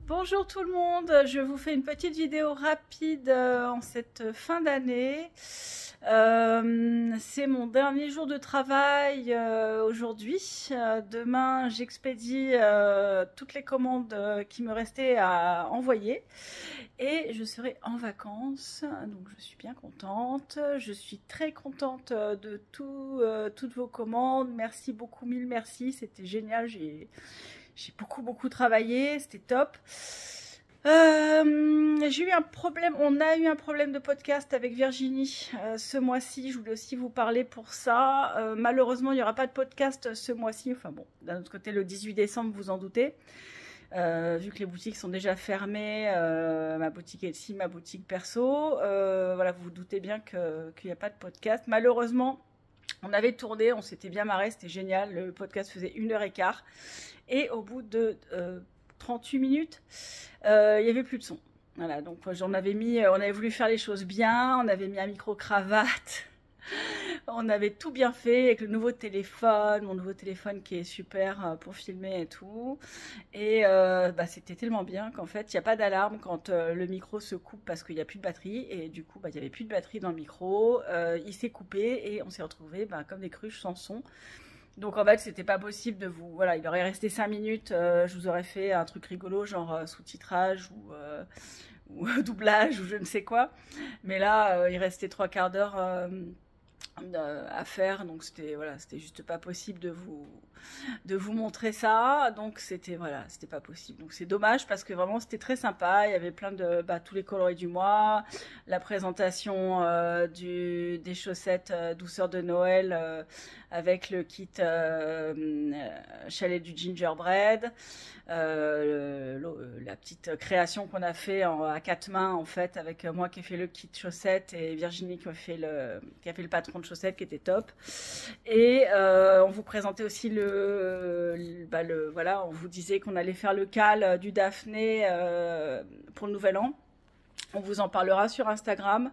Bonjour tout le monde, je vous fais une petite vidéo rapide en cette fin d'année. C'est mon dernier jour de travail aujourd'hui. Demain, j'expédie toutes les commandes qui me restaient à envoyer et je serai en vacances. Donc je suis bien contente. Je suis très contente de toutes vos commandes. Merci beaucoup, mille merci. C'était génial. J'ai beaucoup travaillé, c'était top. J'ai eu un problème, on a eu un problème de podcast avec Virginie ce mois-ci. Je voulais aussi vous parler pour ça. Malheureusement, il n'y aura pas de podcast ce mois-ci. Enfin bon, d'un autre côté, le 18 décembre, vous en doutez. Vu que les boutiques sont déjà fermées, ma boutique Etsy, ma boutique perso, voilà, vous vous doutez bien qu'il n'y a pas de podcast. Malheureusement, on avait tourné, on s'était bien marré, c'était génial. Le podcast faisait 1h15. Et au bout de 38 minutes, il n'y avait plus de son. Voilà, donc on avait voulu faire les choses bien, on avait mis un micro-cravate, on avait tout bien fait avec le nouveau téléphone, mon nouveau téléphone qui est super pour filmer et tout. Et c'était tellement bien qu'en fait, il n'y a pas d'alarme quand le micro se coupe parce qu'il n'y a plus de batterie. Et du coup, il n'y avait plus de batterie dans le micro, il s'est coupé et on s'est retrouvés comme des cruches sans son. Donc en fait, c'était pas possible de vous... Voilà, il aurait resté 5 minutes, je vous aurais fait un truc rigolo, genre sous-titrage ou doublage ou je ne sais quoi. Mais là, il restait 3/4 d'heure à faire, donc c'était juste pas possible de vous montrer ça. Donc c'était pas possible. Donc c'est dommage parce que vraiment c'était très sympa. Il y avait plein de tous les coloris du mois, la présentation des chaussettes douceur de Noël avec le kit chalet du gingerbread, la petite création qu'on a fait à 4 mains en fait, avec moi qui ai fait le kit chaussettes et Virginie qui a fait le patron de chaussettes qui était top. Et on vous présentait aussi voilà, on vous disait qu'on allait faire le cal du Daphné pour le nouvel an. On vous en parlera sur Instagram.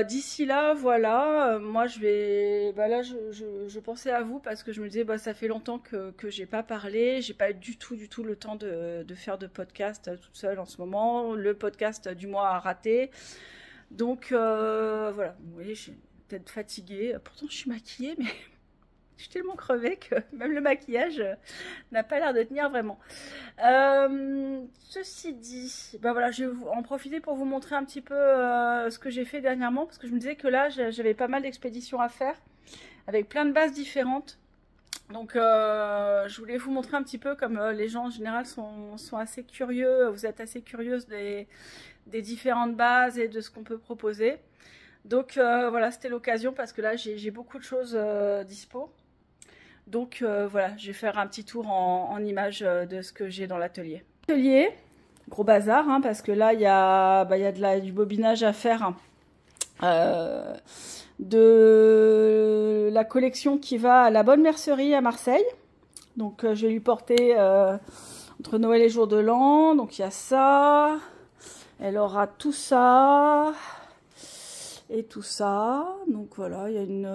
D'ici là, voilà, moi je vais, là je pensais à vous parce que je me disais, ça fait longtemps que j'ai pas parlé, j'ai pas eu du tout le temps de faire de podcast toute seule en ce moment. Le podcast du mois a raté, donc voilà, vous voyez, je suis peut-être fatiguée, pourtant je suis maquillée, mais je suis tellement crevée que même le maquillage n'a pas l'air de tenir vraiment. Ceci dit, voilà, je vais en profiter pour vous montrer un petit peu ce que j'ai fait dernièrement, parce que je me disais que là, j'avais pas mal d'expéditions à faire, avec plein de bases différentes. Donc, je voulais vous montrer un petit peu, comme les gens en général sont assez curieux, vous êtes assez curieuse des différentes bases et de ce qu'on peut proposer. Donc, voilà, c'était l'occasion, parce que là, j'ai beaucoup de choses dispo. Donc voilà, je vais faire un petit tour en image de ce que j'ai dans l'atelier. Atelier, gros bazar, hein, parce que là, il y a du bobinage à faire de la collection qui va à la Bonne Mercerie à Marseille. Donc je vais lui porter entre Noël et Jour de l'An. Donc il y a ça, elle aura tout ça et tout ça. Donc voilà, il y a une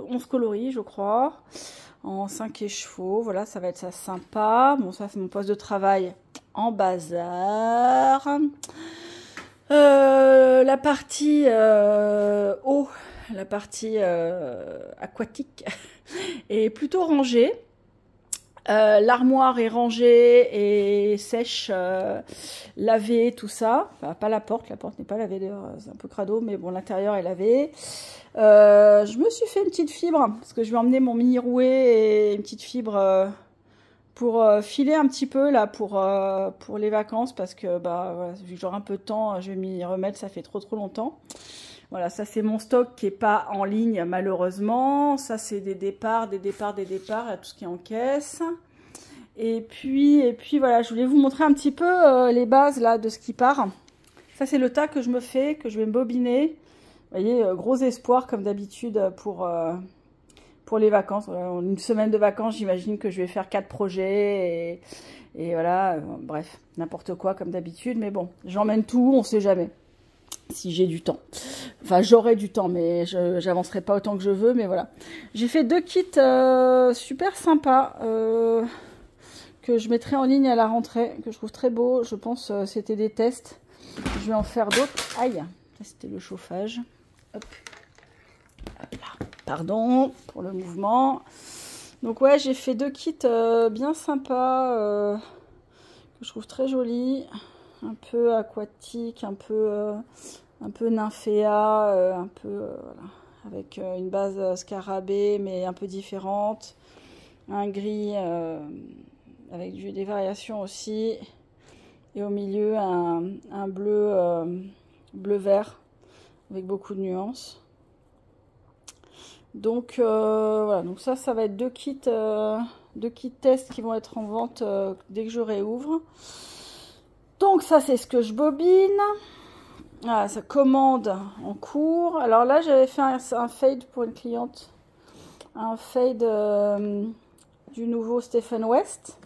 11 coloris, je crois. En 5 écheveaux, voilà, ça va être ça sympa. Bon, ça c'est mon poste de travail en bazar. La partie eau, la partie aquatique est plutôt rangée. L'armoire est rangée et sèche, lavée, tout ça. Enfin, pas la porte n'est pas lavée d'ailleurs, c'est un peu crado, mais bon, l'intérieur est lavé. Je me suis fait une petite fibre, parce que je vais emmener mon mini rouet et une petite fibre pour filer un petit peu là pour les vacances, parce que voilà, vu que j'aurai un peu de temps, je vais m'y remettre, ça fait trop longtemps. Voilà, ça c'est mon stock qui est pas en ligne malheureusement. Ça c'est des départs, il y a tout ce qui est en caisse. Et puis voilà, je voulais vous montrer un petit peu les bases là de ce qui part. Ça c'est le tas que je me fais, que je vais me bobiner. Vous voyez, gros espoir comme d'habitude pour les vacances. Voilà, une semaine de vacances, j'imagine que je vais faire 4 projets et voilà, bref, n'importe quoi comme d'habitude. Mais bon, j'emmène tout, on sait jamais. Si j'ai du temps. Enfin, j'aurai du temps, mais j'avancerai pas autant que je veux, mais voilà. J'ai fait 2 kits super sympas. que je mettrai en ligne à la rentrée, que je trouve très beau. Je pense c'était des tests. Je vais en faire d'autres. Aïe, ça c'était le chauffage. Hop. Voilà. Pardon pour le mouvement. Donc ouais, j'ai fait 2 kits bien sympas, que je trouve très jolis. Un peu aquatique, un peu nymphéa, un peu voilà, avec une base scarabée mais un peu différente. Un gris avec des variations aussi. Et au milieu, un bleu-vert avec beaucoup de nuances. Donc voilà, donc ça va être 2 kits tests qui vont être en vente dès que je réouvre. Donc ça, c'est ce que je bobine. Ah, ça commande en cours. Alors là, j'avais fait un fade pour une cliente. Un fade du nouveau Stephen West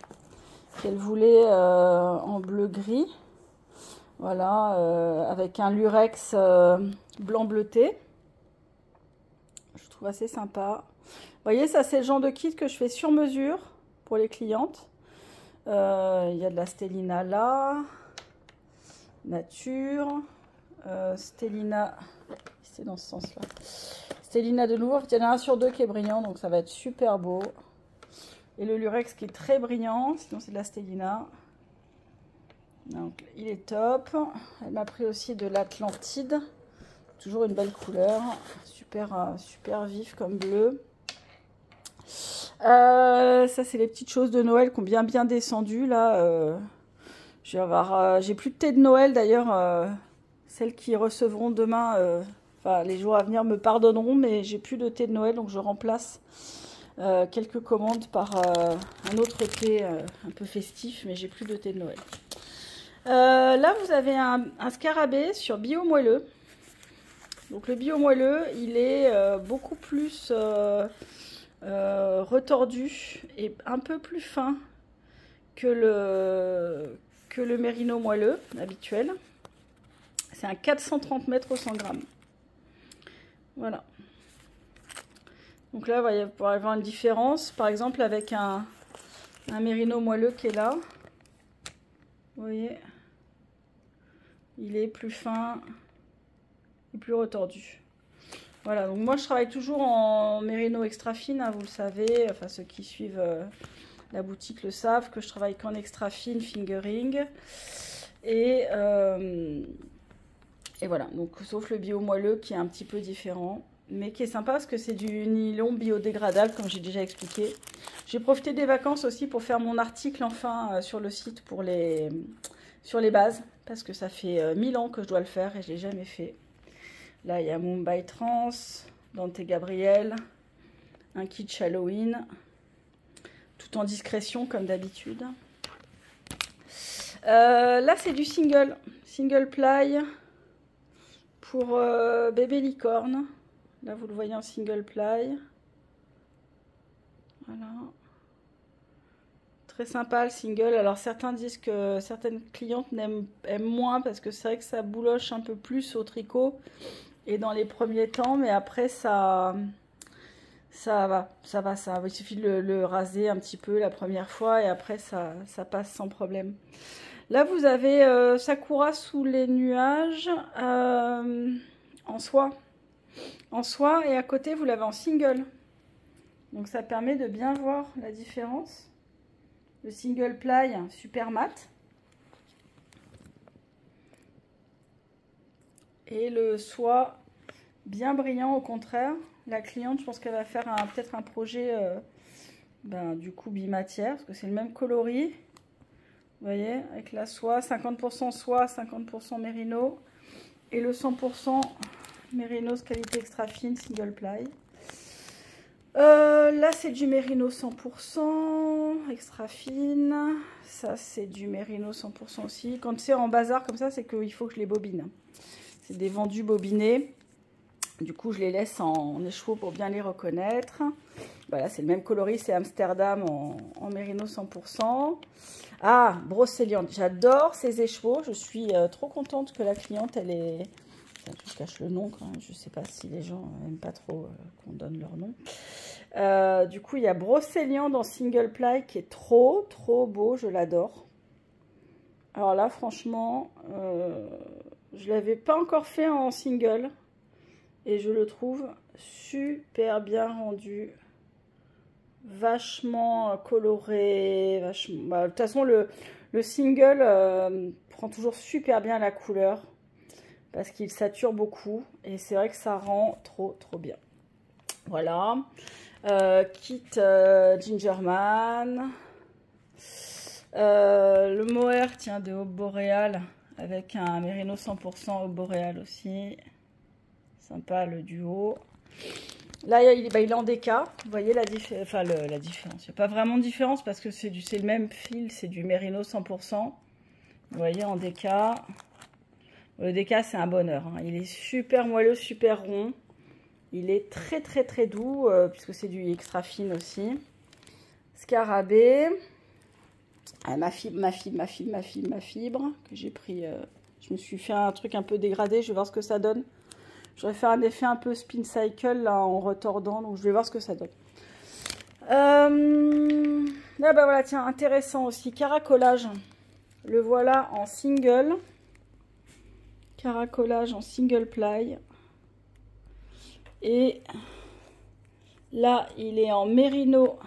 qu'elle voulait en bleu-gris. Voilà, avec un lurex blanc bleuté. Je trouve assez sympa. Vous voyez, ça c'est le genre de kit que je fais sur mesure pour les clientes. Il y a de la Stellina là. Nature. Stellina. C'est dans ce sens-là. Stellina de nouveau. En fait, il y en a un sur 2 qui est brillant, donc ça va être super beau. Et le lurex qui est très brillant, sinon c'est de la Stellina. Donc il est top. Elle m'a pris aussi de l'Atlantide. Toujours une belle couleur. Super vif comme bleu. Ça c'est les petites choses de Noël qui ont bien descendu là. J'ai plus de thé de Noël d'ailleurs. Celles qui recevront demain, enfin les jours à venir me pardonneront, mais j'ai plus de thé de Noël, donc je remplace quelques commandes par un autre thé un peu festif, mais j'ai plus de thé de Noël. Là vous avez un scarabée sur bio moelleux. Donc le bio moelleux, il est beaucoup plus retordu et un peu plus fin que le mérino moelleux habituel. C'est un 430 mètres au 100 grammes. Voilà. Donc là, il va pouvoir y avoir une différence. Par exemple, avec un mérino moelleux qui est là. Vous voyez, il est plus fin et plus retordu. Voilà, donc moi je travaille toujours en mérino extra fine, hein, vous le savez. Enfin, ceux qui suivent la boutique le savent que je travaille qu'en extra fine fingering. Et voilà, donc sauf le bio moelleux qui est un petit peu différent, mais qui est sympa parce que c'est du nylon biodégradable, comme j'ai déjà expliqué. J'ai profité des vacances aussi pour faire mon article enfin sur le site sur les bases, parce que ça fait 1000 ans que je dois le faire et je ne l'ai jamais fait. Là, il y a Mumbai Trans, Dante Gabriel, un kit Halloween, tout en discrétion comme d'habitude. Là, c'est du single ply. Pour bébé licorne, là vous le voyez en single ply. Voilà. Très sympa le single. Alors certains disent que certaines clientes aiment moins parce que c'est vrai que ça bouloche un peu plus au tricot et dans les premiers temps, mais après ça va. Il suffit de le raser un petit peu la première fois et après ça passe sans problème. Là, vous avez Sakura sous les nuages en soie. En soie et à côté, vous l'avez en single. Donc, ça permet de bien voir la différence. Le single ply, super mat. Et le soie, bien brillant au contraire. La cliente, je pense qu'elle va faire peut-être un projet du coup bimatière, parce que c'est le même coloris. Vous voyez, avec la soie, 50% soie, 50% mérino. Et le 100% mérinos qualité extra fine, single ply. Là, c'est du mérino 100% extra fine. Ça, c'est du mérino 100% aussi. Quand c'est en bazar comme ça, c'est qu'il faut que je les bobine. C'est des vendus bobinés. Du coup, je les laisse en écheveau pour bien les reconnaître. Voilà, c'est le même coloris, c'est Amsterdam en mérino 100%. Ah, brocéliande. J'adore ces écheveaux. Je suis trop contente que la cliente, elle je cache le nom quand même. Je sais pas si les gens n'aiment pas trop qu'on donne leur nom. Du coup, il y a Brocéliande en single ply qui est trop beau. Je l'adore. Alors là, franchement, je l'avais pas encore fait en single. Et je le trouve super bien rendu. Vachement coloré. Vachement... Bah, de toute façon, le single prend toujours super bien la couleur. Parce qu'il sature beaucoup. Et c'est vrai que ça rend trop bien. Voilà. Kit Gingerman. Le mohair, tiens, de Aube Boréal. Avec un mérino 100% Aube Boréal aussi. Sympa le duo. Là, il est en DK. Vous voyez la différence. Enfin, la différence. Il n'y a pas vraiment de différence parce que c'est le même fil. C'est du mérino 100%. Vous voyez en DK. Le DK, c'est un bonheur. Hein. Il est super moelleux, super rond. Il est très doux, puisque c'est du extra fine aussi. Scarabée. Ah, ma fibre, que j'ai pris. Je me suis fait un truc un peu dégradé. Je vais voir ce que ça donne. J'aurais fait un effet un peu spin cycle là, en retordant. Donc je vais voir ce que ça donne. Là, bah voilà, tiens, intéressant aussi. Caracolage. Le voilà en single. Caracolage en single ply. Et là, il est en mérino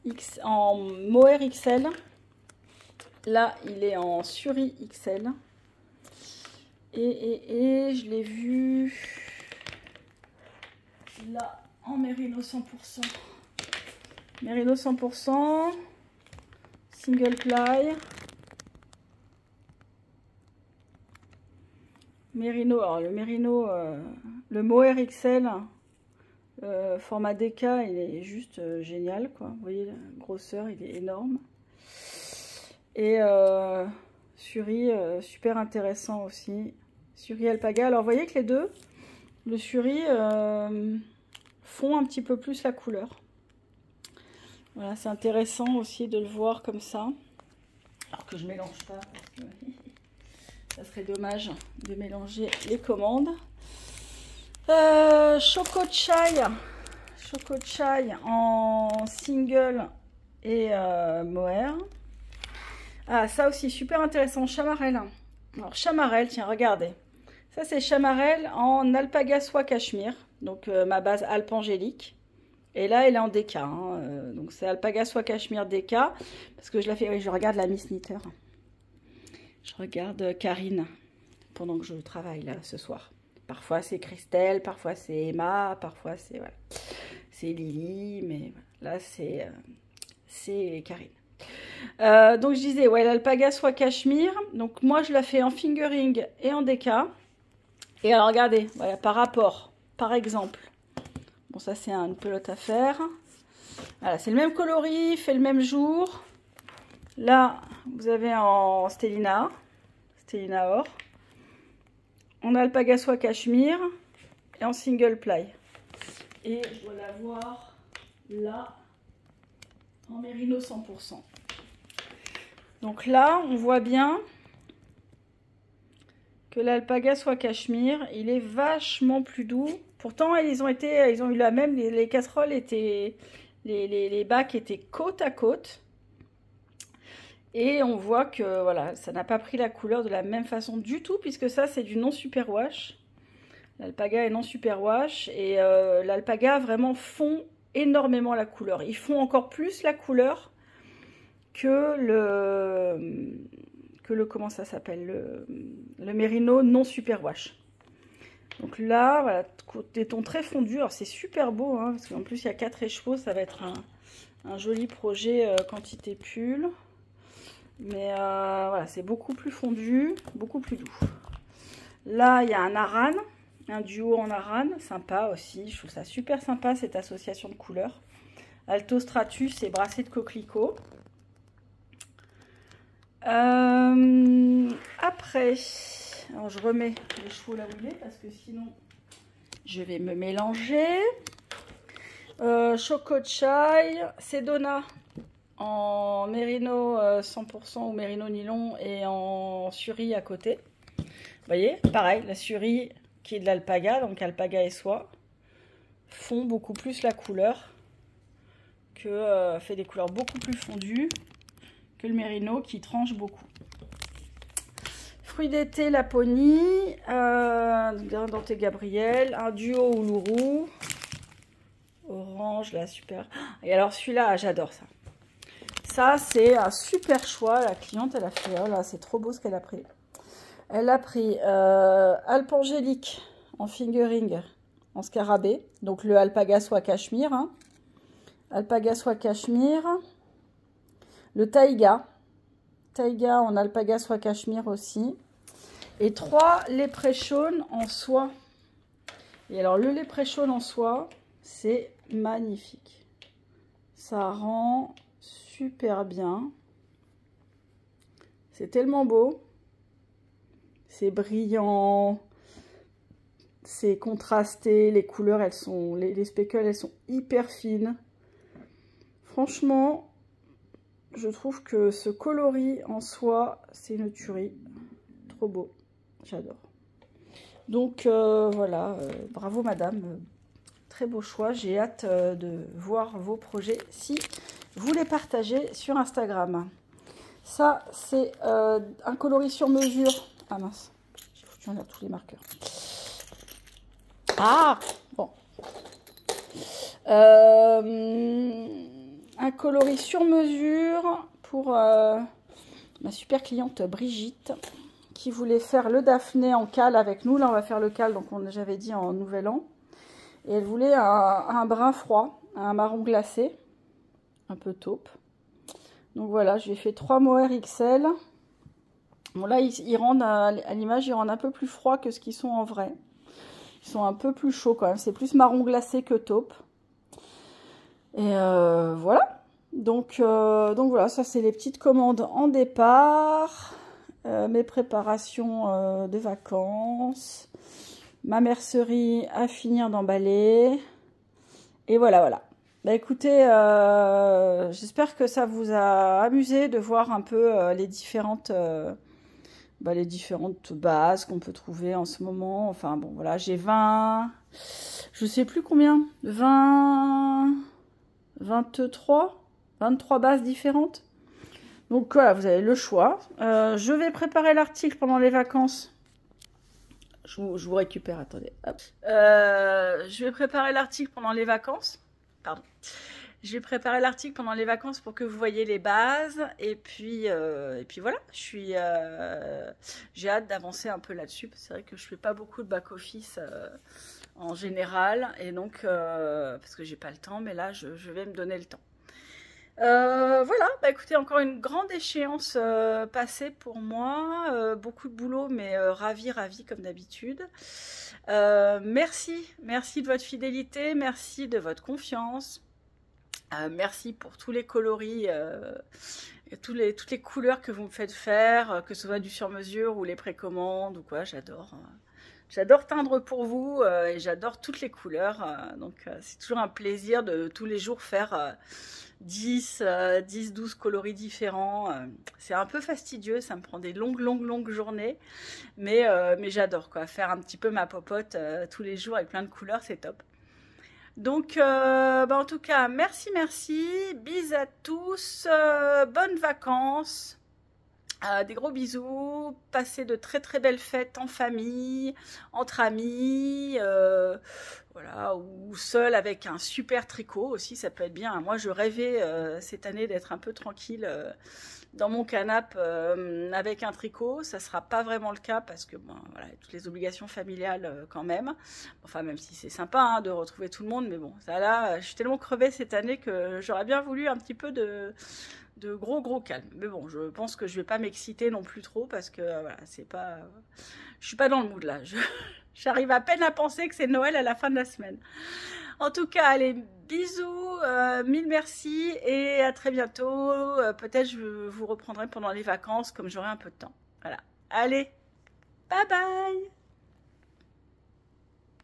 X, en mohair XL. Là, il est en suri XL. Et je l'ai vu là en mérino 100%. Mérino 100%. Single ply. Mérino, alors le mérino, le mohair XL, format DK, il est juste génial, quoi. Vous voyez la grosseur, il est énorme. Et suri, super intéressant aussi. Suri alpaga. Alors vous voyez que les deux, le suri font un petit peu plus la couleur. Voilà, c'est intéressant aussi de le voir comme ça. Alors que je mélange pas parce que ça serait dommage de mélanger les commandes. Choco Chai en single et mohair. Ah, ça aussi, super intéressant. Chamarelle. Alors, chamarelle, tiens, regardez. Ça, c'est chamarelle en alpaga soie cachemire. Donc, ma base alpe angélique. Et là, elle est en DK. Hein, donc, c'est alpaga soie cachemire DK. Parce que je la fais. Oui, je regarde la Miss Knitter. Je regarde Karine pendant que je travaille là ce soir. Parfois c'est Christelle, parfois c'est Emma, parfois c'est voilà, c'est Lily, mais voilà, là c'est Karine. Donc je disais, ouais, l'alpaga soie cachemire. Donc moi je la fais en fingering et en DK. Et alors regardez, voilà, par rapport, par exemple. Bon, ça c'est une pelote à faire. Voilà, c'est le même coloris, fait le même jour. Là, vous avez en Stellina or, en alpaga soie cachemire et en single ply. Et je dois l'avoir là en mérino 100%. Donc là, on voit bien que l'alpaga soie cachemire, il est vachement plus doux. Pourtant, ils ont eu la même, les casseroles étaient, les bacs étaient côte à côte. Et on voit que voilà, ça n'a pas pris la couleur de la même façon du tout, puisque ça c'est du non superwash. L'alpaga est non superwash et l'alpaga vraiment fond énormément la couleur. Ils font encore plus la couleur que le comment ça s'appelle, le mérino non superwash. Donc là, voilà, des tons très fondus. Alors c'est super beau, hein, parce qu'en plus il y a 4 écheveaux, ça va être un joli projet quantité pull. Mais voilà, c'est beaucoup plus fondu, beaucoup plus doux. Là, il y a un aran, un duo en aran, sympa aussi. Je trouve ça super sympa, cette association de couleurs. Alto Stratus et brassé de coquelicot. Après, alors je remets les chevaux là où il est, parce que sinon, je vais me mélanger. Choco Chai, Sedona. En mérino 100% ou mérino nylon et en suri à côté. voyez, pareil, la surie qui est de l'alpaga, donc alpaga et soie, fond beaucoup plus la couleur, fait des couleurs beaucoup plus fondues que le mérino qui tranche beaucoup. Fruits d'été, Laponie, Dante Gabriel, un duo Uluru, orange, là, super. Et alors celui-là, j'adore ça. Ça, c'est un super choix. La cliente, elle a fait, oh là, c'est trop beau ce qu'elle a pris. Elle a pris Alpe Angélique en fingering, en scarabée. Donc le alpaga soie cachemire. Hein. Alpaga soie cachemire. Le taïga. Taïga en alpaga soie cachemire aussi. Et 3 léprechaunes en soie. Et alors le léprechaunes en soie, c'est magnifique. Ça rend super bien. C'est tellement beau. C'est brillant. C'est contrasté. Les couleurs, elles sont... Les speckles, elles sont hyper fines. Franchement, je trouve que ce coloris en soie, c'est une tuerie. Trop beau. J'adore. Donc voilà, bravo madame. Très beau choix. J'ai hâte de voir vos projets si vous les partagez sur Instagram. Ça, c'est un coloris sur mesure. Ah mince, j'ai foutu en l'air tous les marqueurs. Ah, bon. Un coloris sur mesure pour ma super cliente Brigitte qui voulait faire le Daphné en cale avec nous. Là, on va faire le cale, donc j'avais dit en nouvel an. Et elle voulait un brun froid, un marron glacé, un peu taupe. Donc voilà, je lui ai fait 3 mohair XL. Bon là, ils rendent, à l'image, ils rendent un peu plus froid que ce qu'ils sont en vrai. Ils sont un peu plus chauds quand même. C'est plus marron glacé que taupe. Et voilà. Donc voilà, ça c'est les petites commandes en départ. Mes préparations de vacances. Ma mercerie à finir d'emballer. Et voilà, voilà. Bah écoutez, j'espère que ça vous a amusé de voir un peu les différentes bases qu'on peut trouver en ce moment. Enfin bon, voilà, j'ai 20, je sais plus combien, 23 bases différentes. Donc voilà, vous avez le choix. Je vais préparer l'article pendant les vacances. Je vous récupère, attendez. Hop. Je vais préparer l'article pendant les vacances. Pardon. Je vais préparer l'article pendant les vacances pour que vous voyez les bases. Et puis voilà, j'ai hâte d'avancer un peu là-dessus. C'est vrai que je fais pas beaucoup de back-office en général. Et donc, parce que j'ai pas le temps, mais là, je vais me donner le temps. Voilà, bah écoutez, encore une grande échéance passée pour moi, beaucoup de boulot, mais ravi comme d'habitude. Merci de votre fidélité, merci de votre confiance, merci pour tous les coloris, et toutes les couleurs que vous me faites faire, que ce soit du sur-mesure ou les précommandes ou quoi, j'adore. J'adore teindre pour vous et j'adore toutes les couleurs, donc c'est toujours un plaisir de tous les jours faire 10-12 coloris différents. C'est un peu fastidieux, ça me prend des longues journées, mais j'adore quoi, faire un petit peu ma popote tous les jours avec plein de couleurs, c'est top. Donc en tout cas, merci, bis à tous, bonnes vacances. Des gros bisous, passez de très belles fêtes en famille, entre amis, voilà, ou seul avec un super tricot aussi, ça peut être bien. Moi, je rêvais cette année d'être un peu tranquille dans mon canapé avec un tricot. Ça sera pas vraiment le cas parce que bon, voilà, toutes les obligations familiales quand même. Enfin, même si c'est sympa hein, de retrouver tout le monde, mais bon, ça là, je suis tellement crevée cette année que j'aurais bien voulu un petit peu de gros calme. Mais bon, je pense que je vais pas m'exciter non plus trop parce que voilà, c'est pas, je suis pas dans le mood là. J'arrive à peine à penser que c'est Noël à la fin de la semaine. En tout cas, allez, bisous, mille merci et à très bientôt. Peut-être je vous reprendrai pendant les vacances comme j'aurai un peu de temps. Voilà. Allez, bye bye.